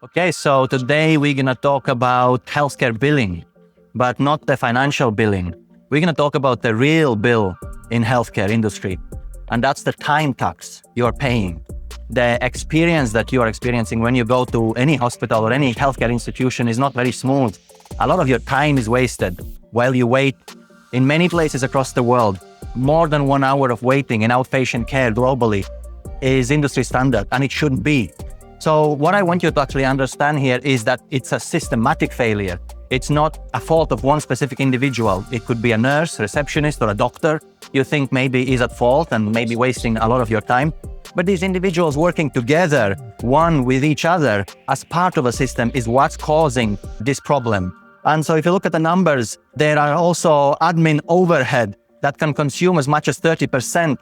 Okay, so today we're going to talk about healthcare billing, but not the financial billing. We're going to talk about the real bill in healthcare industry, and that's the time tax you're paying. The experience that you are experiencing when you go to any hospital or any healthcare institution is not very smooth. A lot of your time is wasted while you wait. In many places across the world, more than 1 hour of waiting in outpatient care globally is industry standard, and it shouldn't be. So what I want you to actually understand here is that it's a systematic failure. It's not a fault of one specific individual. It could be a nurse, receptionist, or a doctor you think maybe is at fault and maybe wasting a lot of your time. But these individuals working together, one with each other, as part of a system is what's causing this problem. And so if you look at the numbers, there are also admin overhead that can consume as much as 30%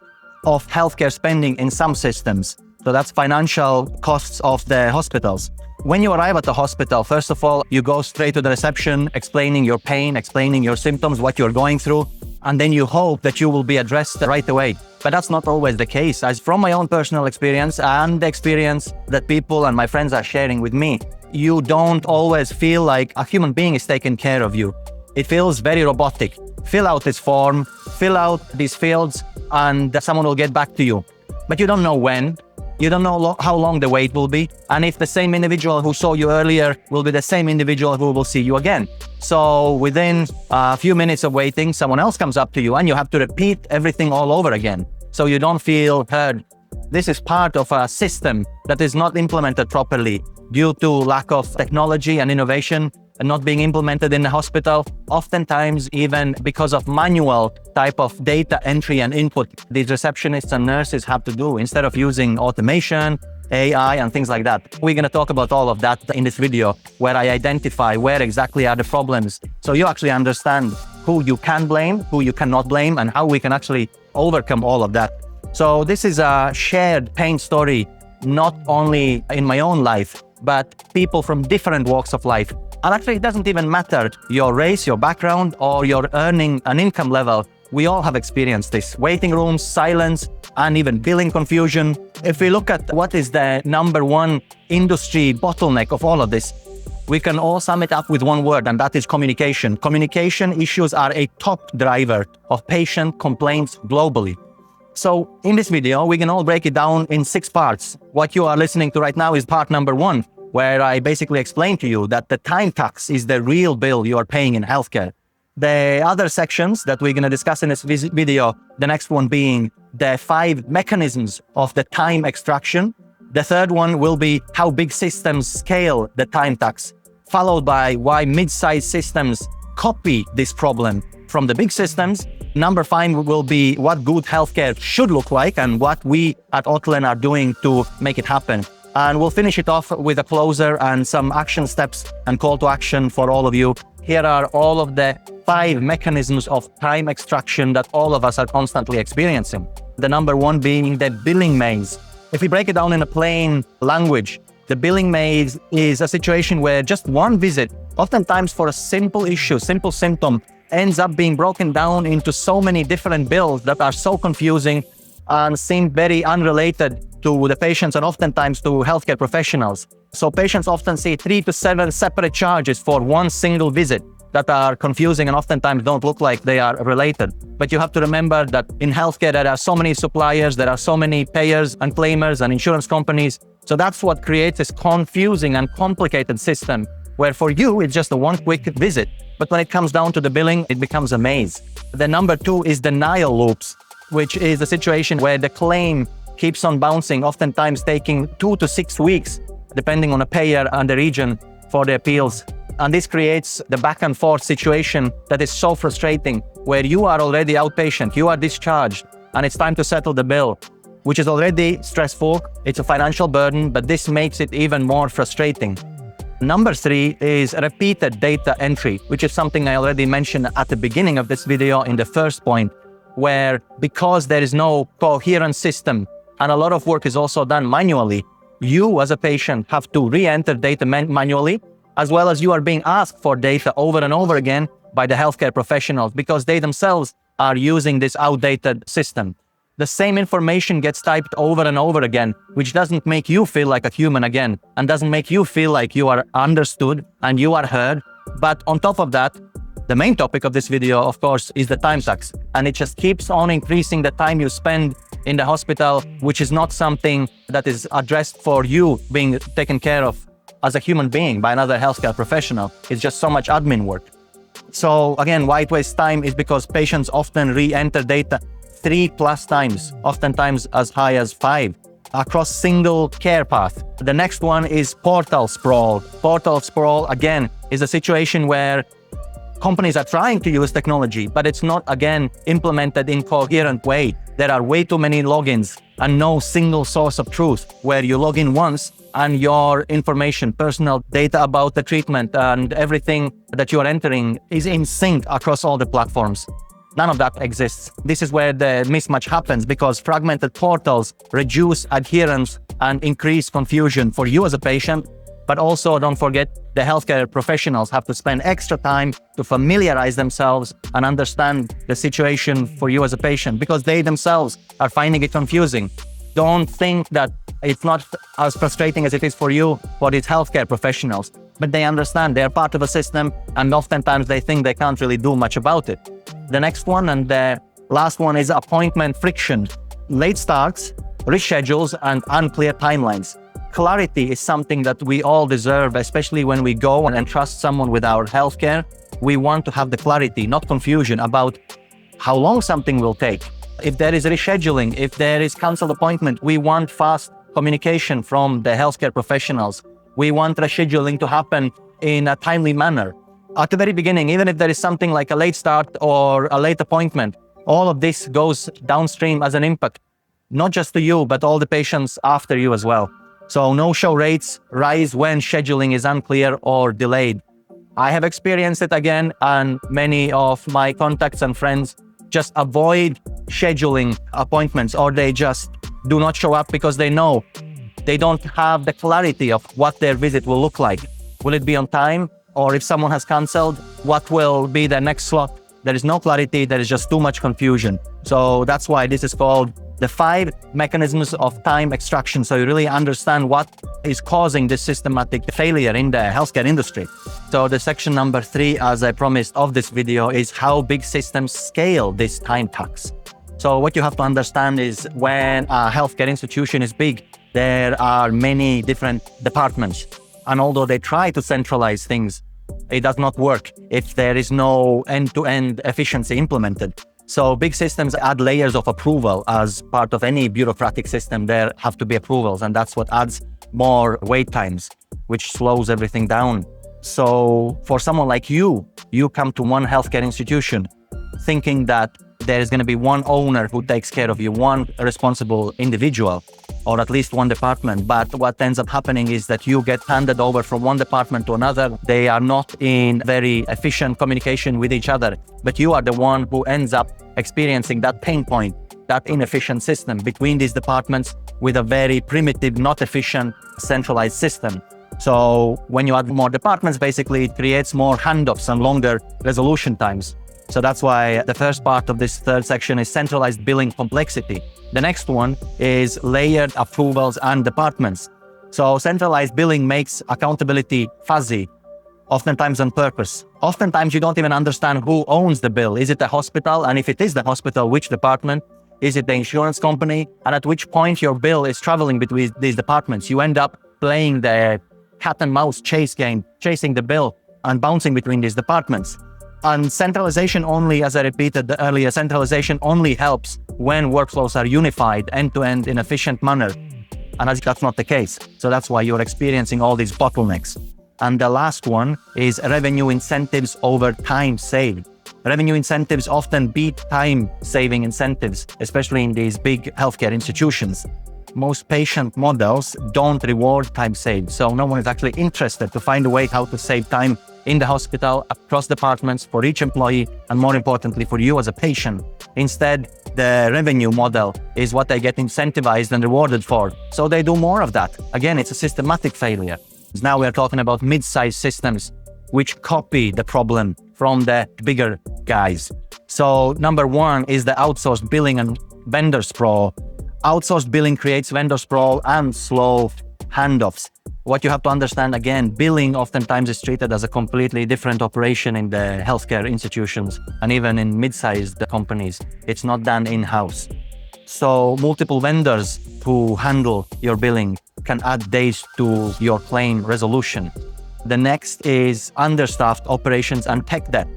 of healthcare spending in some systems. So that's financial costs of the hospitals. When you arrive at the hospital, first of all, you go straight to the reception, explaining your pain, explaining your symptoms, what you're going through, and then you hope that you will be addressed right away. But that's not always the case. As from my own personal experience and the experience that people and my friends are sharing with me, you don't always feel like a human being is taking care of you. It feels very robotic. Fill out this form, fill out these fields, and someone will get back to you. But you don't know when. You don't know how long the wait will be, and if the same individual who saw you earlier will be the same individual who will see you again. So within a few minutes of waiting, someone else comes up to you and you have to repeat everything all over again. So you don't feel heard. This is part of a system that is not implemented properly due to lack of technology and innovation and not being implemented in the hospital, oftentimes even because of manual type of data entry and input these receptionists and nurses have to do instead of using automation, AI, and things like that. We're going to talk about all of that in this video, where I identify where exactly are the problems, so you actually understand who you can blame, who you cannot blame, and how we can actually overcome all of that. So this is a shared pain story, not only in my own life, but people from different walks of life. And actually, it doesn't even matter your race, your background, or your earning and income level. We all have experienced this. Waiting rooms, silence, and even billing confusion. If we look at what is the number one industry bottleneck of all of this, we can all sum it up with one word, and that is communication. Communication issues are a top driver of patient complaints globally. So in this video, we can all break it down in 6 parts. What you are listening to right now is part number 1. Where I basically explain to you that the time tax is the real bill you are paying in healthcare. The other sections that we're going to discuss in this video, the next one being the 5 mechanisms of the time extraction. The third one will be how big systems scale the time tax, followed by why mid-sized systems copy this problem from the big systems. Number 5 will be what good healthcare should look like and what we at OTLEN are doing to make it happen. And we'll finish it off with a closer and some action steps and call to action for all of you. Here are all of the 5 mechanisms of time extraction that all of us are constantly experiencing. The number 1 being the billing maze. If we break it down in a plain language, the billing maze is a situation where just one visit, oftentimes for a simple issue, simple symptom, ends up being broken down into so many different bills that are so confusing and seem very unrelated to the patients and oftentimes to healthcare professionals. So patients often see 3 to 7 separate charges for one single visit that are confusing and oftentimes don't look like they are related. But you have to remember that in healthcare, there are so many suppliers, there are so many payers and claimers and insurance companies. So that's what creates this confusing and complicated system where for you, it's just a one quick visit. But when it comes down to the billing, it becomes a maze. The number 2 is denial loops, which is a situation where the claim keeps on bouncing, oftentimes taking 2 to 6 weeks, depending on a payer and the region for the appeals. And this creates the back and forth situation that is so frustrating, where you are already outpatient, you are discharged, and it's time to settle the bill, which is already stressful. It's a financial burden, but this makes it even more frustrating. Number 3 is repeated data entry, which is something I already mentioned at the beginning of this video in the first point, where because there is no coherent system and a lot of work is also done manually, you as a patient have to re-enter data manually, as well as you are being asked for data over and over again by the healthcare professionals because they themselves are using this outdated system. the same information gets typed over and over again, which doesn't make you feel like a human again, and doesn't make you feel like you are understood and you are heard. But on top of that, the main topic of this video, of course, is the time tax. And it just keeps on increasing the time you spend in the hospital, which is not something that is addressed for you being taken care of as a human being by another healthcare professional. It's just so much admin work. So again, why it wastes time is because patients often re-enter data 3+ times, oftentimes as high as 5, across single care path. The next one is portal sprawl. Portal sprawl, again, is a situation where companies are trying to use technology, but it's not, again, implemented in coherent way. There are way too many logins and no single source of truth where you log in once and your information, personal data about the treatment and everything that you are entering is in sync across all the platforms. None of that exists. This is where the mismatch happens because fragmented portals reduce adherence and increase confusion for you as a patient. But also, don't forget, the healthcare professionals have to spend extra time to familiarize themselves and understand the situation for you as a patient because they themselves are finding it confusing. Don't think that it's not as frustrating as it is for you, for these healthcare professionals. But they understand they're part of a system and oftentimes they think they can't really do much about it. The next one and the last one is appointment friction. Late starts, reschedules, and unclear timelines. Clarity is something that we all deserve, especially when we go and entrust someone with our healthcare. We want to have the clarity, not confusion, about how long something will take. If there is rescheduling, if there is cancelled appointment, we want fast communication from the healthcare professionals. We want rescheduling to happen in a timely manner. At the very beginning, even if there is something like a late start or a late appointment, all of this goes downstream as an impact, not just to you, but all the patients after you as well. So no-show rates rise when scheduling is unclear or delayed. I have experienced it again, and many of my contacts and friends just avoid scheduling appointments, or they just do not show up because they know they don't have the clarity of what their visit will look like. Will it be on time? Or if someone has canceled, what will be the next slot? There is no clarity, there is just too much confusion. So that's why this is called the 5 mechanisms of time extraction. So you really understand what is causing this systematic failure in the healthcare industry. So the section number 3, as I promised, of this video is how big systems scale this time tax. So what you have to understand is when a healthcare institution is big, there are many different departments. And although they try to centralize things, it does not work if there is no end-to-end efficiency implemented. So big systems add layers of approval. As part of any bureaucratic system, there have to be approvals, and that's what adds more wait times, which slows everything down. So for someone like you come to one healthcare institution thinking that there is going to be one owner who takes care of you, one responsible individual, or at least one department. But what ends up happening is that you get handed over from one department to another. They are not in very efficient communication with each other, but you are the one who ends up experiencing that pain point, that inefficient system between these departments with a very primitive, not efficient, centralized system. So when you add more departments, basically it creates more handoffs and longer resolution times. So that's why the first part of this third section is centralized billing complexity. The next one is layered approvals and departments. So centralized billing makes accountability fuzzy, oftentimes on purpose. Oftentimes you don't even understand who owns the bill. Is it the hospital? And if it is the hospital, which department? Is it the insurance company? And at which point your bill is traveling between these departments? You end up playing the cat and mouse chase game, chasing the bill and bouncing between these departments. And centralization only, as I repeated earlier, centralization only helps when workflows are unified end-to-end in efficient manner. And as that's not the case. So that's why you're experiencing all these bottlenecks. And the last one is revenue incentives over time saved. Revenue incentives often beat time-saving incentives, especially in these big healthcare institutions. Most patient models don't reward time saved. So no one is actually interested to find a way how to save time in the hospital, across departments, for each employee, and more importantly, for you as a patient. Instead, the revenue model is what they get incentivized and rewarded for. So they do more of that. Again, it's a systematic failure. Now we are talking about mid-sized systems which copy the problem from the bigger guys. So number one is the outsourced billing and vendor sprawl. Outsourced billing creates vendor sprawl and slow handoffs. What you have to understand, again, billing oftentimes is treated as a completely different operation in the healthcare institutions and even in mid-sized companies. It's not done in-house. So multiple vendors who handle your billing can add days to your claim resolution. The next is understaffed operations and tech debt.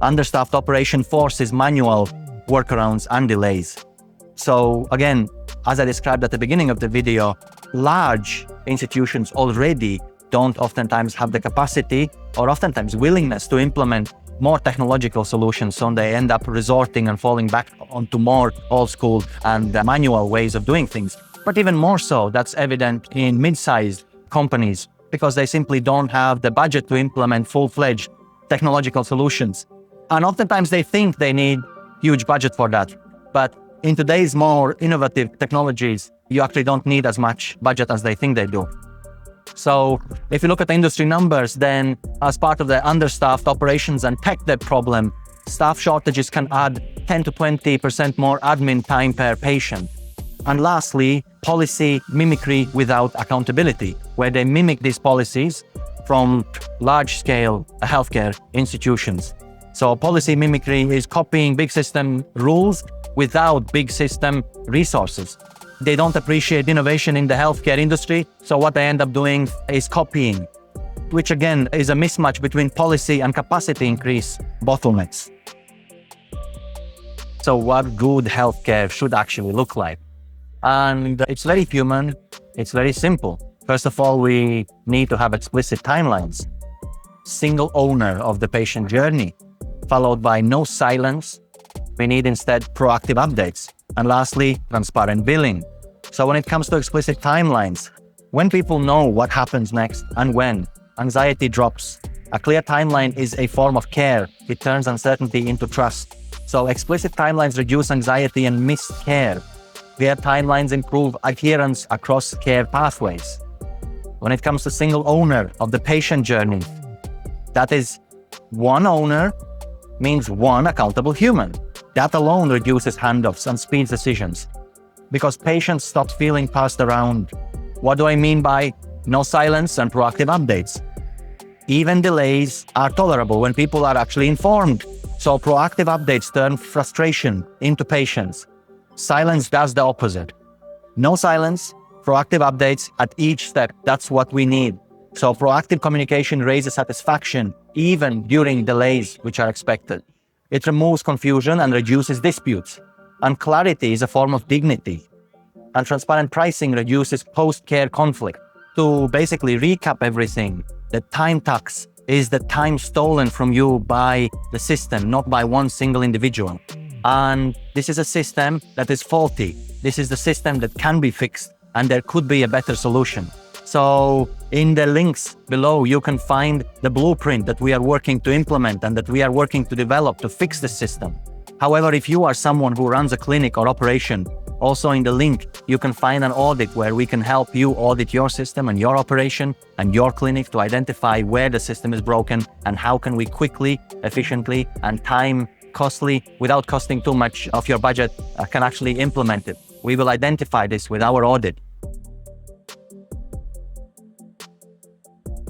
Understaffed operation forces manual workarounds and delays. So again, as I described at the beginning of the video, large institutions already don't oftentimes have the capacity or oftentimes willingness to implement more technological solutions, so they end up resorting and falling back onto more old school and manual ways of doing things. But even more so, that's evident in mid-sized companies because they simply don't have the budget to implement full-fledged technological solutions. And oftentimes they think they need huge budget for that. But in today's more innovative technologies, you actually don't need as much budget as they think they do. So if you look at the industry numbers, then as part of the understaffed operations and tech debt problem, staff shortages can add 10 to 20% more admin time per patient. And lastly, policy mimicry without accountability, where they mimic these policies from large-scale healthcare institutions. So policy mimicry is copying big system rules without big system resources. They don't appreciate innovation in the healthcare industry, so what they end up doing is copying, which again is a mismatch between policy and capacity increase bottlenecks. So what good healthcare should actually look like? And it's very human, it's very simple. First of all, we need to have explicit timelines, single owner of the patient journey, followed by no silence. We need instead proactive updates. And lastly, transparent billing. So when it comes to explicit timelines, when people know what happens next and when, anxiety drops. A clear timeline is a form of care. It turns uncertainty into trust. So explicit timelines reduce anxiety and missed care. Clear timelines improve adherence across care pathways. When it comes to single owner of the patient journey, that is one owner means one accountable human. That alone reduces handoffs and speeds decisions because patients stop feeling passed around. What do I mean by no silence and proactive updates? Even delays are tolerable when people are actually informed. So proactive updates turn frustration into patience. Silence does the opposite. No silence, proactive updates at each step. That's what we need. So proactive communication raises satisfaction even during delays which are expected. It removes confusion and reduces disputes. And clarity is a form of dignity. And transparent pricing reduces post-care conflict. To basically recap everything, the time tax is the time stolen from you by the system, not by one single individual. And this is a system that is faulty. This is the system that can be fixed, and there could be a better solution. So in the links below, you can find the blueprint that we are working to implement and that we are working to develop to fix the system. However, if you are someone who runs a clinic or operation, also in the link, you can find an audit where we can help you audit your system and your operation and your clinic to identify where the system is broken and how can we quickly, efficiently, and costly, without costing too much of your budget, can actually implement it. We will identify this with our audit